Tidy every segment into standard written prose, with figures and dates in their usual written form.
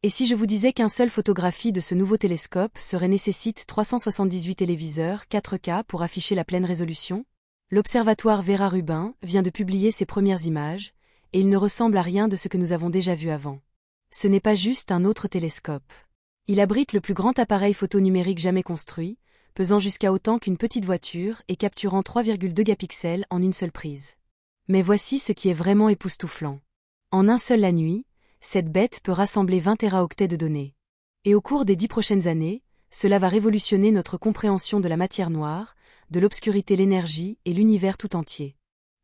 Et si je vous disais qu'un seul photographie de ce nouveau télescope nécessite 378 téléviseurs 4K pour afficher la pleine résolution? L'observatoire Vera-Rubin vient de publier ses premières images, et il ne ressemble à rien de ce que nous avons déjà vu avant. Ce n'est pas juste un autre télescope. Il abrite le plus grand appareil photo numérique jamais construit, pesant jusqu'à autant qu'une petite voiture et capturant 3,2 gigapixels en une seule prise. Mais voici ce qui est vraiment époustouflant. En un seul la nuit, cette bête peut rassembler 20 téraoctets de données. Et au cours des 10 prochaines années, cela va révolutionner notre compréhension de la matière noire, de l'obscurité, l'énergie et l'univers tout entier.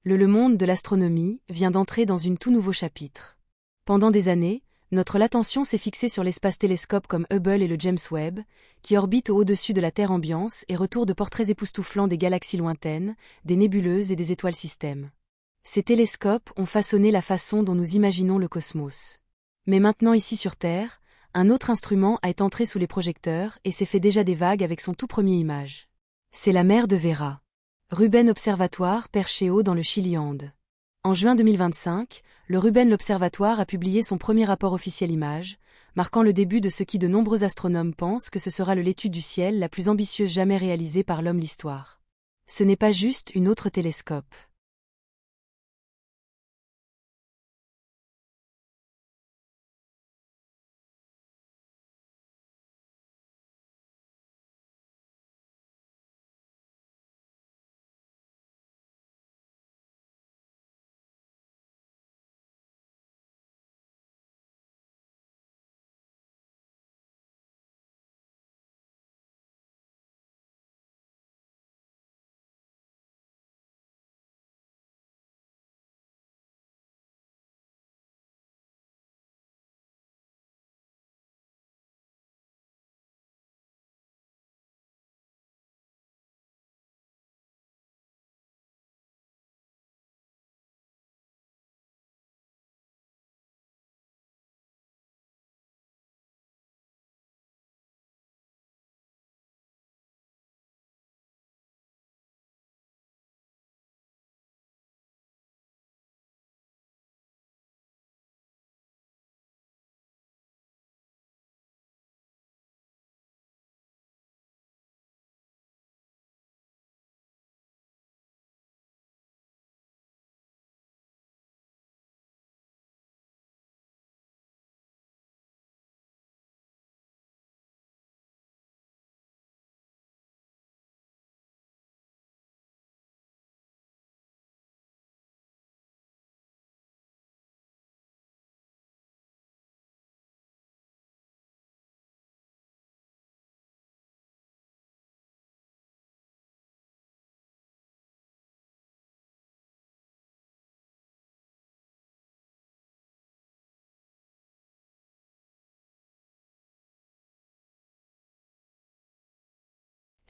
Le monde de l'astronomie vient d'entrer dans un tout nouveau chapitre. Pendant des années, notre attention s'est fixée sur l'espace télescopes comme Hubble et le James Webb, qui orbitent au-dessus de la Terre ambiance et retournent de portraits époustouflants des galaxies lointaines, des nébuleuses et des étoiles-systèmes. Ces télescopes ont façonné la façon dont nous imaginons le cosmos. Mais maintenant ici sur Terre, un autre instrument est entré sous les projecteurs et s'est fait déjà des vagues avec son tout premier image. C'est la mer de Vera. Rubin Observatoire perché haut dans le Chili-Andes. En juin 2025, le Rubin Observatoire a publié son premier rapport officiel image, marquant le début de ce qui de nombreux astronomes pensent que ce sera l'étude du ciel la plus ambitieuse jamais réalisée par l'homme l'histoire. Ce n'est pas juste une autre télescope.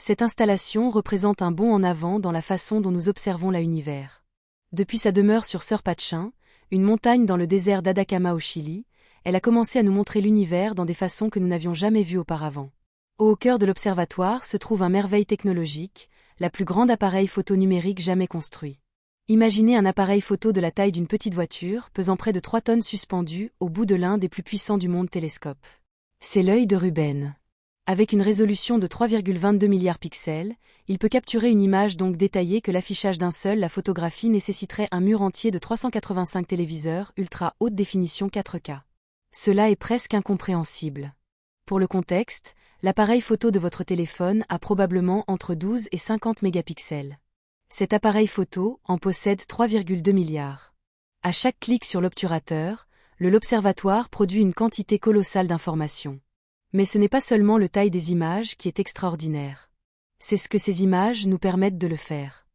Cette installation représente un bond en avant dans la façon dont nous observons l'univers. Depuis sa demeure sur Surpatchin, une montagne dans le désert d'Atacama au Chili, elle a commencé à nous montrer l'univers dans des façons que nous n'avions jamais vues auparavant. Au cœur de l'observatoire se trouve un merveille technologique, la plus grande appareil photo numérique jamais construit. Imaginez un appareil photo de la taille d'une petite voiture, pesant près de 3 tonnes suspendu au bout de l'un des plus puissants du monde télescope. C'est l'œil de Rubin. Avec une résolution de 3,22 milliards pixels, il peut capturer une image donc détaillée que l'affichage d'un seul la photographie nécessiterait un mur entier de 385 téléviseurs ultra haute définition 4K. Cela est presque incompréhensible. Pour le contexte, l'appareil photo de votre téléphone a probablement entre 12 et 50 mégapixels. Cet appareil photo en possède 3,2 milliards. À chaque clic sur l'obturateur, l'observatoire produit une quantité colossale d'informations. Mais ce n'est pas seulement la taille des images qui est extraordinaire. C'est ce que ces images nous permettent de le faire.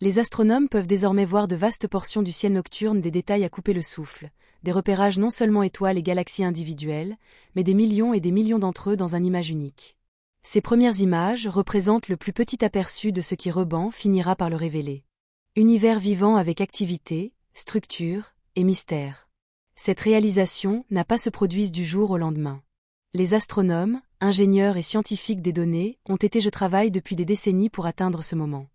Les astronomes peuvent désormais voir de vastes portions du ciel nocturne, des détails à couper le souffle, des repérages non seulement étoiles et galaxies individuelles, mais des millions et des millions d'entre eux dans une image unique. Ces premières images représentent le plus petit aperçu de ce qui Reuben finira par le révéler. Univers vivant avec activité, structure et mystère. Cette réalisation n'a pas se produise du jour au lendemain. Les astronomes, ingénieurs et scientifiques des données ont été je travaille depuis des décennies pour atteindre ce moment.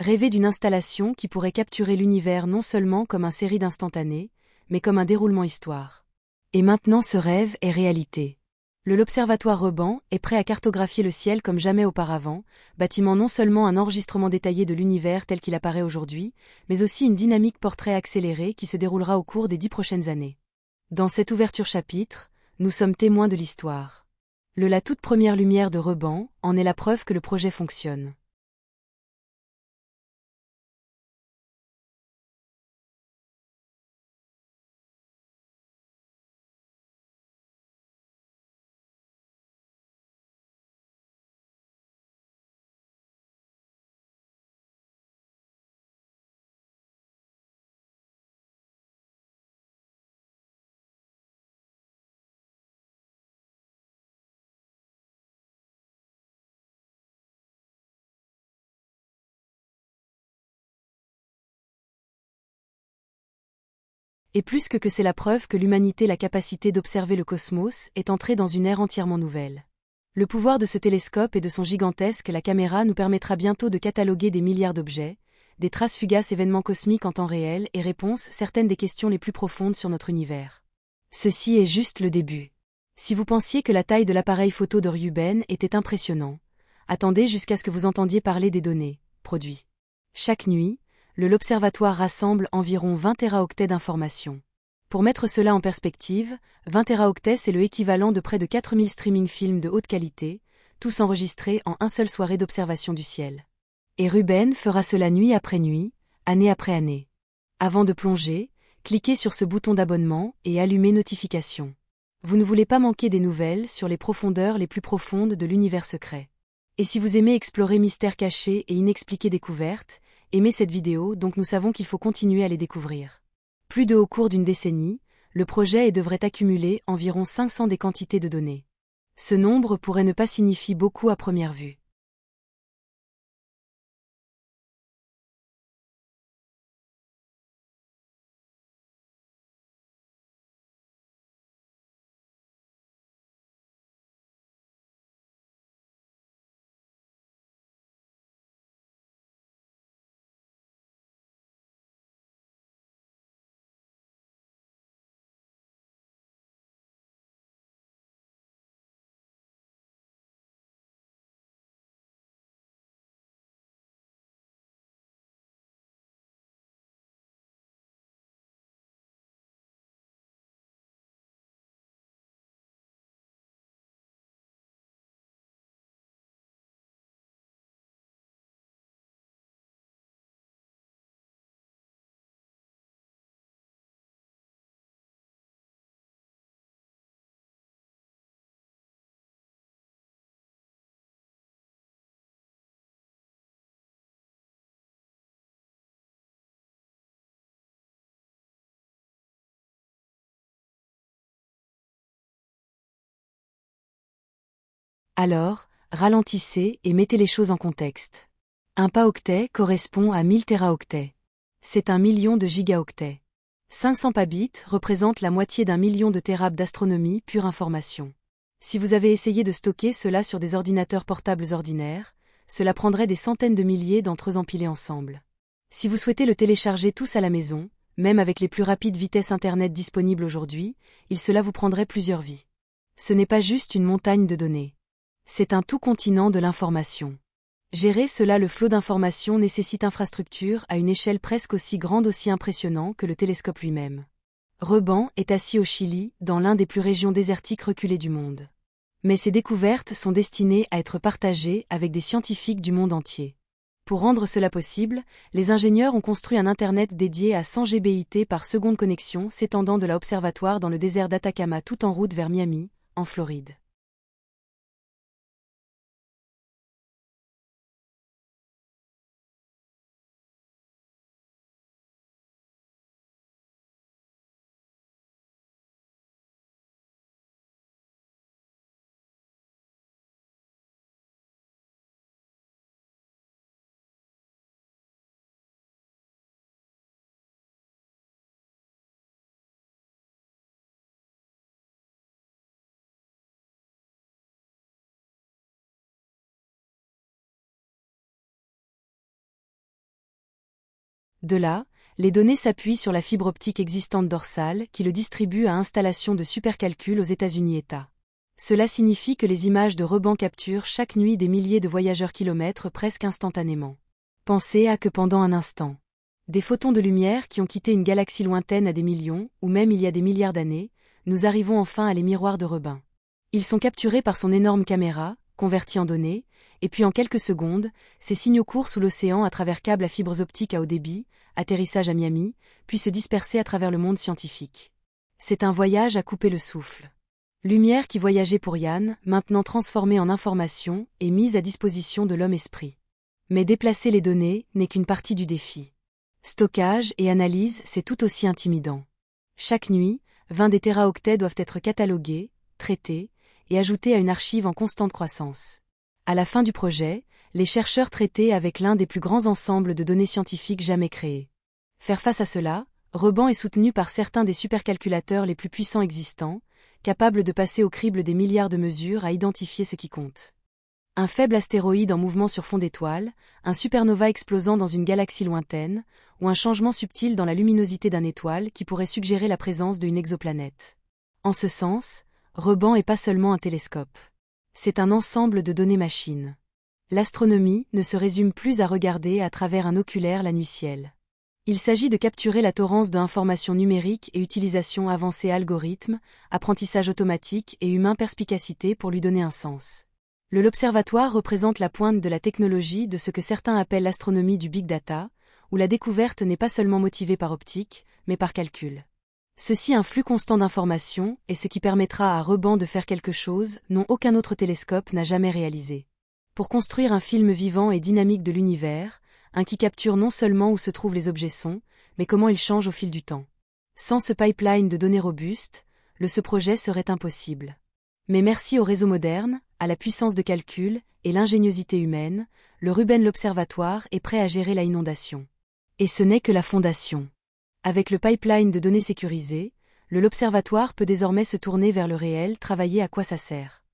Rêver d'une installation qui pourrait capturer l'univers non seulement comme une série d'instantanés, mais comme un déroulement histoire. Et maintenant ce rêve est réalité. L'Observatoire Reuben est prêt à cartographier le ciel comme jamais auparavant, bâtiment non seulement un enregistrement détaillé de l'univers tel qu'il apparaît aujourd'hui, mais aussi une dynamique portrait accélérée qui se déroulera au cours des 10 prochaines années. Dans cette ouverture chapitre, nous sommes témoins de l'histoire. La toute première lumière de Reuben en est la preuve que le projet fonctionne. Et plus que c'est la preuve que l'humanité a la capacité d'observer le cosmos est entrée dans une ère entièrement nouvelle. Le pouvoir de ce télescope et de son gigantesque la caméra nous permettra bientôt de cataloguer des milliards d'objets, des traces fugaces événements cosmiques en temps réel et réponses certaines des questions les plus profondes sur notre univers. Ceci est juste le début. Si vous pensiez que la taille de l'appareil photo de Reuben était impressionnant, attendez jusqu'à ce que vous entendiez parler des données, produits. Chaque nuit, l'Observatoire rassemble environ 20 téraoctets d'informations. Pour mettre cela en perspective, 20 téraoctets c'est le équivalent de près de 4000 streaming films de haute qualité, tous enregistrés en une seule soirée d'observation du ciel. Et Reuben fera cela nuit après nuit, année après année. Avant de plonger, cliquez sur ce bouton d'abonnement et allumez notification. Vous ne voulez pas manquer des nouvelles sur les profondeurs les plus profondes de l'univers secret. Et si vous aimez explorer mystères cachés et inexpliquées découvertes, aimez cette vidéo donc nous savons qu'il faut continuer à les découvrir. Plus de au cours d'une décennie, le projet devrait accumuler environ 500 des quantités de données. Ce nombre pourrait ne pas signifier beaucoup à première vue. Alors, ralentissez et mettez les choses en contexte. Un paoctet correspond à 1000 téraoctets. C'est 1 million de gigaoctets. 500 pabits représentent la moitié d'1 million de térabs d'astronomie pure information. Si vous avez essayé de stocker cela sur des ordinateurs portables ordinaires, cela prendrait des centaines de milliers d'entre eux empilés ensemble. Si vous souhaitez le télécharger tous à la maison, même avec les plus rapides vitesses Internet disponibles aujourd'hui, cela vous prendrait plusieurs vies. Ce n'est pas juste une montagne de données. C'est un tout continent de l'information. Gérer cela, le flot d'informations nécessite infrastructure à une échelle presque aussi grande, aussi impressionnant que le télescope lui-même. Reuben est assis au Chili, dans l'un des plus régions désertiques reculées du monde. Mais ces découvertes sont destinées à être partagées avec des scientifiques du monde entier. Pour rendre cela possible, les ingénieurs ont construit un Internet dédié à 100 Gbit par seconde connexion s'étendant de l'observatoire dans le désert d'Atacama tout en route vers Miami, en Floride. De là, les données s'appuient sur la fibre optique existante dorsale qui le distribue à installation de supercalculs aux États-Unis. Cela signifie que les images de rebond capturent chaque nuit des milliers de voyageurs-kilomètres presque instantanément. Pensez à que pendant un instant, des photons de lumière qui ont quitté une galaxie lointaine à des millions, ou même il y a des milliards d'années, nous arrivons enfin à les miroirs de Rubin. Ils sont capturés par son énorme caméra, convertis en données, et puis en quelques secondes, ces signaux courent sous l'océan à travers câbles à fibres optiques à haut débit, atterrissage à Miami, puis se disperser à travers le monde scientifique. C'est un voyage à couper le souffle. Lumière qui voyageait pour Yann, maintenant transformée en information et mise à disposition de l'homme-esprit. Mais déplacer les données n'est qu'une partie du défi. Stockage et analyse, c'est tout aussi intimidant. Chaque nuit, 20 des téraoctets doivent être catalogués, traités, et ajoutés à une archive en constante croissance. À la fin du projet, les chercheurs traitaient avec l'un des plus grands ensembles de données scientifiques jamais créés. Faire face à cela, Rubin est soutenu par certains des supercalculateurs les plus puissants existants, capables de passer au crible des milliards de mesures à identifier ce qui compte. Un faible astéroïde en mouvement sur fond d'étoiles, un supernova explosant dans une galaxie lointaine, ou un changement subtil dans la luminosité d'une étoile qui pourrait suggérer la présence d'une exoplanète. En ce sens, Rubin n'est pas seulement un télescope. C'est un ensemble de données machines. L'astronomie ne se résume plus à regarder à travers un oculaire la nuit ciel. Il s'agit de capturer la torrence d'informations numériques et utilisation avancée algorithmes, apprentissage automatique et humain perspicacité pour lui donner un sens. L'observatoire représente la pointe de la technologie de ce que certains appellent l'astronomie du big data, où la découverte n'est pas seulement motivée par optique, mais par calcul. Ceci un flux constant d'informations est ce qui permettra à Rubin de faire quelque chose dont aucun autre télescope n'a jamais réalisé. Pour construire un film vivant et dynamique de l'univers, un qui capture non seulement où se trouvent les objets sont, mais comment ils changent au fil du temps. Sans ce pipeline de données robuste, ce projet serait impossible. Mais merci au réseau moderne, à la puissance de calcul et l'ingéniosité humaine, le Rubin l'Observatoire est prêt à gérer la inondation. Et ce n'est que la fondation. Avec le pipeline de données sécurisé, l'Observatoire peut désormais se tourner vers le réel, travailler à quoi ça sert.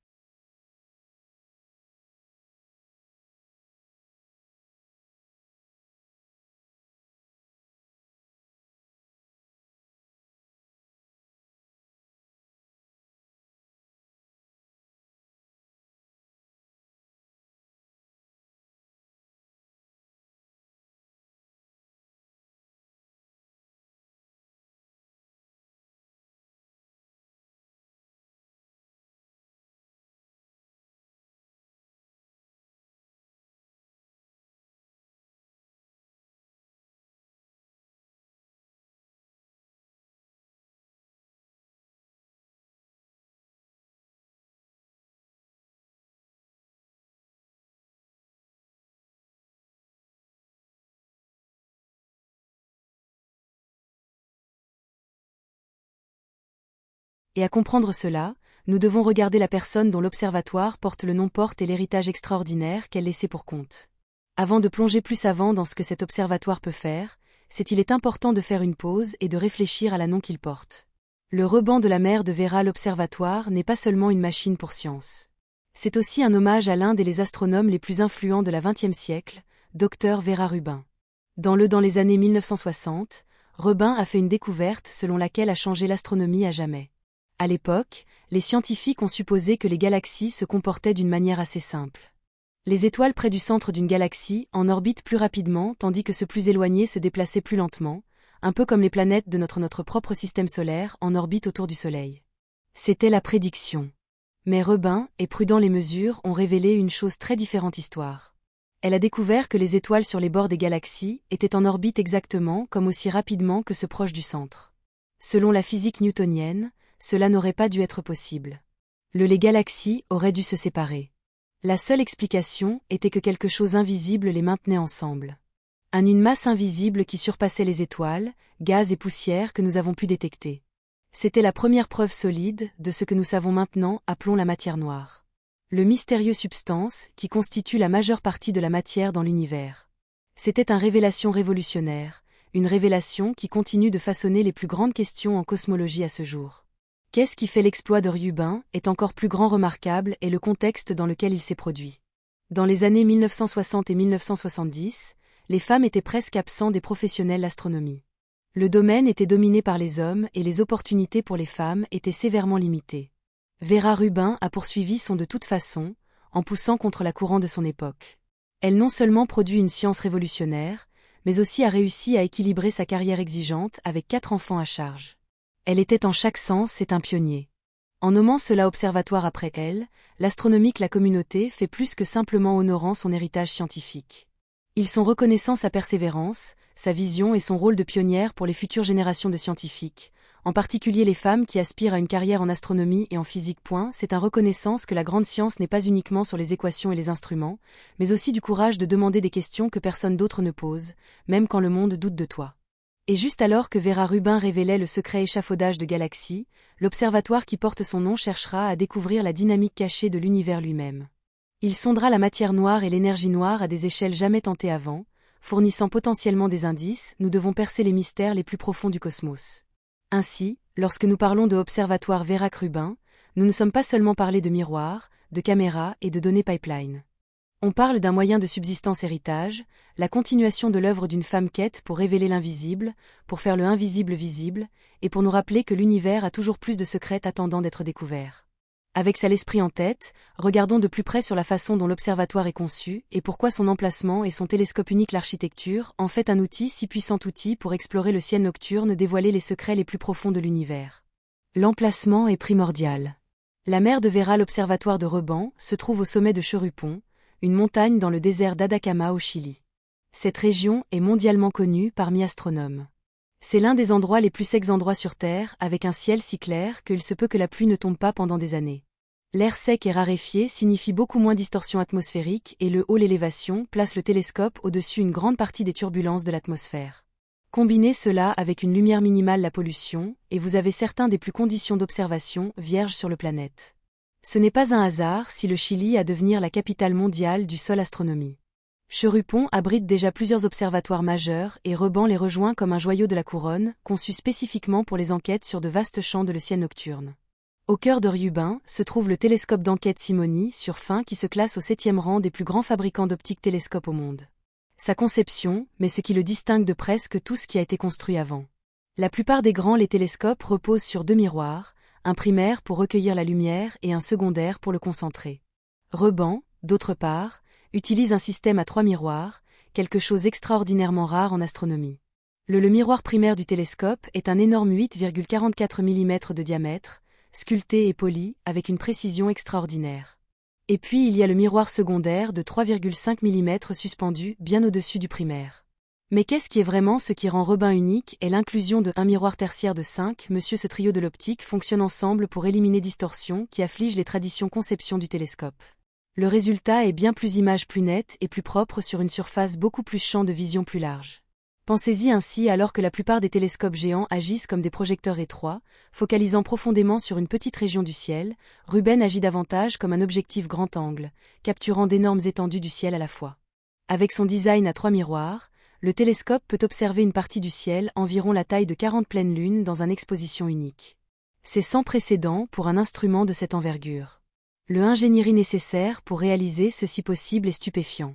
Et à comprendre cela, nous devons regarder la personne dont l'Observatoire porte le nom porte et l'héritage extraordinaire qu'elle laissait pour compte. Avant de plonger plus avant dans ce que cet observatoire peut faire, il est important de faire une pause et de réfléchir à la nom qu'il porte. Le Rubin de la mer de Vera l'Observatoire n'est pas seulement une machine pour science. C'est aussi un hommage à l'un des astronomes les plus influents de la XXe siècle, Dr Vera Rubin. Dans les années 1960, Rubin a fait une découverte selon laquelle a changé l'astronomie à jamais. À l'époque, les scientifiques ont supposé que les galaxies se comportaient d'une manière assez simple. Les étoiles près du centre d'une galaxie en orbitent plus rapidement tandis que ceux plus éloignés se déplaçaient plus lentement, un peu comme les planètes de notre propre système solaire en orbite autour du Soleil. C'était la prédiction. Mais Rubin et prudent les mesures ont révélé une chose très différente histoire. Elle a découvert que les étoiles sur les bords des galaxies étaient en orbite exactement comme aussi rapidement que ceux proches du centre. Selon la physique newtonienne, cela n'aurait pas dû être possible. Les galaxies auraient dû se séparer. La seule explication était que quelque chose invisible les maintenait ensemble. Une masse invisible qui surpassait les étoiles, gaz et poussière que nous avons pu détecter. C'était la première preuve solide de ce que nous savons maintenant appelons la matière noire. Le mystérieux substance qui constitue la majeure partie de la matière dans l'univers. C'était une révélation révolutionnaire, une révélation qui continue de façonner les plus grandes questions en cosmologie à ce jour. Qu'est-ce qui fait l'exploit de Rubin est encore plus grand remarquable et le contexte dans lequel il s'est produit. Dans les années 1960 et 1970, les femmes étaient presque absentes des professionnels l'astronomie. Le domaine était dominé par les hommes et les opportunités pour les femmes étaient sévèrement limitées. Vera Rubin a poursuivi son de toute façon, en poussant contre la courant de son époque. Elle non seulement produit une science révolutionnaire, mais aussi a réussi à équilibrer sa carrière exigeante avec 4 enfants à charge. Elle était en chaque sens un pionnier. En nommant cela observatoire après elle, l'astronomique la communauté fait plus que simplement honorant son héritage scientifique. Ils sont reconnaissants sa persévérance, sa vision et son rôle de pionnière pour les futures générations de scientifiques, en particulier les femmes qui aspirent à une carrière en astronomie et en physique. C'est un reconnaissance que la grande science n'est pas uniquement sur les équations et les instruments, mais aussi du courage de demander des questions que personne d'autre ne pose, même quand le monde doute de toi. Et juste alors que Vera Rubin révélait le secret échafaudage de galaxies, l'observatoire qui porte son nom cherchera à découvrir la dynamique cachée de l'univers lui-même. Il sondera la matière noire et l'énergie noire à des échelles jamais tentées avant, fournissant potentiellement des indices. Nous devons percer les mystères les plus profonds du cosmos. Ainsi, lorsque nous parlons de observatoire Vera Rubin, nous ne sommes pas seulement parlé de miroirs, de caméras et de données pipeline. On parle d'un moyen de subsistance héritage, la continuation de l'œuvre d'une femme quête pour révéler l'invisible, pour faire le invisible visible, et pour nous rappeler que l'univers a toujours plus de secrets attendant d'être découverts. Avec ça l'esprit en tête, regardons de plus près sur la façon dont l'observatoire est conçu et pourquoi son emplacement et son télescope unique l'architecture en fait un si puissant outil pour explorer le ciel nocturne, dévoiler les secrets les plus profonds de l'univers. L'emplacement est primordial. La mer de Vera, l'observatoire de Reban, se trouve au sommet de Cherupon, une montagne dans le désert d'Atacama au Chili. Cette région est mondialement connue parmi astronomes. C'est l'un des endroits les plus secs endroits sur Terre, avec un ciel si clair qu'il se peut que la pluie ne tombe pas pendant des années. L'air sec et raréfié signifie beaucoup moins de distorsion atmosphérique et le haut l'élévation place le télescope au-dessus une grande partie des turbulences de l'atmosphère. Combinez cela avec une lumière minimale, la pollution, et vous avez certains des plus conditions d'observation vierges sur le planète. Ce n'est pas un hasard si le Chili a devenir la capitale mondiale du sol astronomie. Cherupon abrite déjà plusieurs observatoires majeurs et Reban les rejoint comme un joyau de la couronne, conçu spécifiquement pour les enquêtes sur de vastes champs de le ciel nocturne. Au cœur de Rubin se trouve le télescope d'enquête Simony sur fin qui se classe au 7e rang des plus grands fabricants d'optiques télescopes au monde. Sa conception, mais ce qui le distingue de presque tout ce qui a été construit avant. La plupart des les télescopes reposent sur 2 miroirs, un primaire pour recueillir la lumière et un secondaire pour le concentrer. Reban, d'autre part, utilise un système à 3 miroirs, quelque chose extraordinairement rare en astronomie. Le miroir primaire du télescope est un énorme 8,44 mm de diamètre, sculpté et poli, avec une précision extraordinaire. Et puis il y a le miroir secondaire de 3,5 mm suspendu bien au-dessus du primaire. Mais qu'est-ce qui est vraiment ce qui rend Reban unique est l'inclusion de un miroir tertiaire de 5 monsieur. Ce trio de l'optique fonctionne ensemble pour éliminer distorsions qui affligent les traditions conception du télescope. Le résultat est bien plus image plus nette et plus propre sur une surface beaucoup plus champ de vision plus large. Pensez-y ainsi, alors que la plupart des télescopes géants agissent comme des projecteurs étroits, focalisant profondément sur une petite région du ciel, Rubin agit davantage comme un objectif grand angle, capturant d'énormes étendues du ciel à la fois. Avec son design à 3 miroirs, le télescope peut observer une partie du ciel environ la taille de 40 pleines lunes dans une exposition unique. C'est sans précédent pour un instrument de cette envergure. Le ingénierie nécessaire pour réaliser ceci possible est stupéfiant.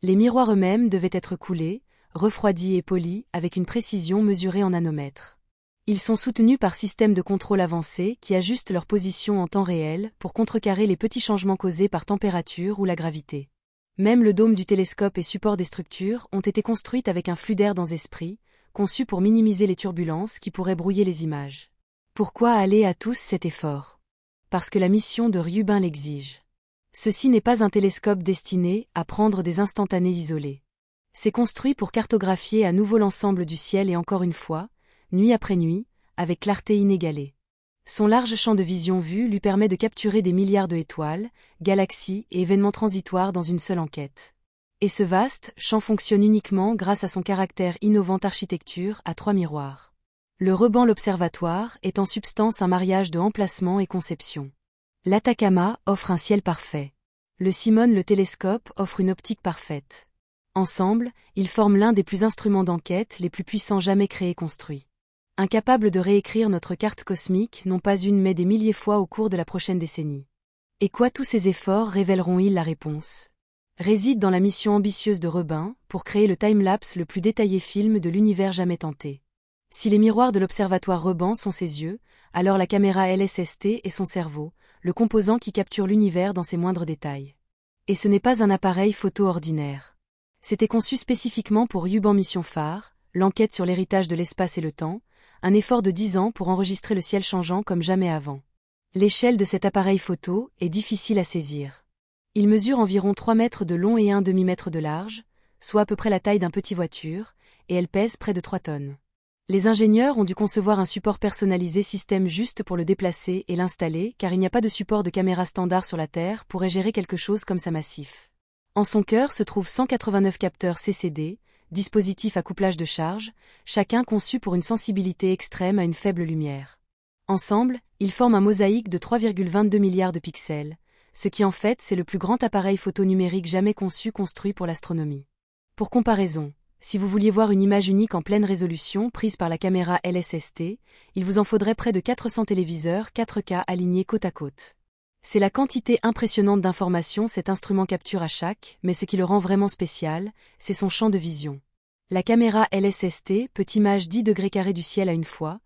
Les miroirs eux-mêmes devaient être coulés, refroidis et polis avec une précision mesurée en nanomètres. Ils sont soutenus par systèmes de contrôle avancés qui ajustent leur position en temps réel pour contrecarrer les petits changements causés par température ou la gravité. Même le dôme du télescope et support des structures ont été construites avec un flux d'air dans esprit, conçu pour minimiser les turbulences qui pourraient brouiller les images. Pourquoi aller à tous cet effort ? Parce que la mission de Rubin l'exige. Ceci n'est pas un télescope destiné à prendre des instantanés isolés. C'est construit pour cartographier à nouveau l'ensemble du ciel et encore une fois, nuit après nuit, avec clarté inégalée. Son large champ de vision vue lui permet de capturer des milliards d'étoiles, galaxies et événements transitoires dans une seule enquête. Et ce vaste champ fonctionne uniquement grâce à son caractère innovante architecture à 3 miroirs. Le Reban l'observatoire est en substance un mariage de emplacement et conception. L'Atacama offre un ciel parfait. Le Simone le télescope offre une optique parfaite. Ensemble, ils forment l'un des plus instruments d'enquête les plus puissants jamais créés construits. Incapables de réécrire notre carte cosmique non pas une mais des milliers fois au cours de la prochaine décennie. Et quoi tous ces efforts révéleront-ils la réponse ? réside dans la mission ambitieuse de Rubin pour créer le time-lapse le plus détaillé film de l'univers jamais tenté. Si les miroirs de l'observatoire Rubin sont ses yeux, alors la caméra LSST est son cerveau, le composant qui capture l'univers dans ses moindres détails. Et ce n'est pas un appareil photo ordinaire. C'était conçu spécifiquement pour Yuban Mission Phare, l'enquête sur l'héritage de l'espace et le temps, un effort de 10 ans pour enregistrer le ciel changeant comme jamais avant. L'échelle de cet appareil photo est difficile à saisir. Il mesure environ 3 mètres de long et 1/2 mètre de large, soit à peu près la taille d'un petit voiture, et elle pèse près de 3 tonnes. Les ingénieurs ont dû concevoir un support personnalisé système juste pour le déplacer et l'installer car il n'y a pas de support de caméra standard sur la Terre pour gérer quelque chose comme ça massif. En son cœur se trouvent 189 capteurs CCD, dispositifs à couplage de charge, chacun conçu pour une sensibilité extrême à une faible lumière. Ensemble, ils forment un mosaïque de 3,22 milliards de pixels, ce qui en fait c'est le plus grand appareil photo numérique jamais conçu construit pour l'astronomie. Pour comparaison, si vous vouliez voir une image unique en pleine résolution prise par la caméra LSST, il vous en faudrait près de 400 téléviseurs 4K alignés côte à côte. C'est la quantité impressionnante d'informations cet instrument capture à chaque, mais ce qui le rend vraiment spécial, c'est son champ de vision. La caméra LSST peut imager 10 degrés carrés du ciel à une fois,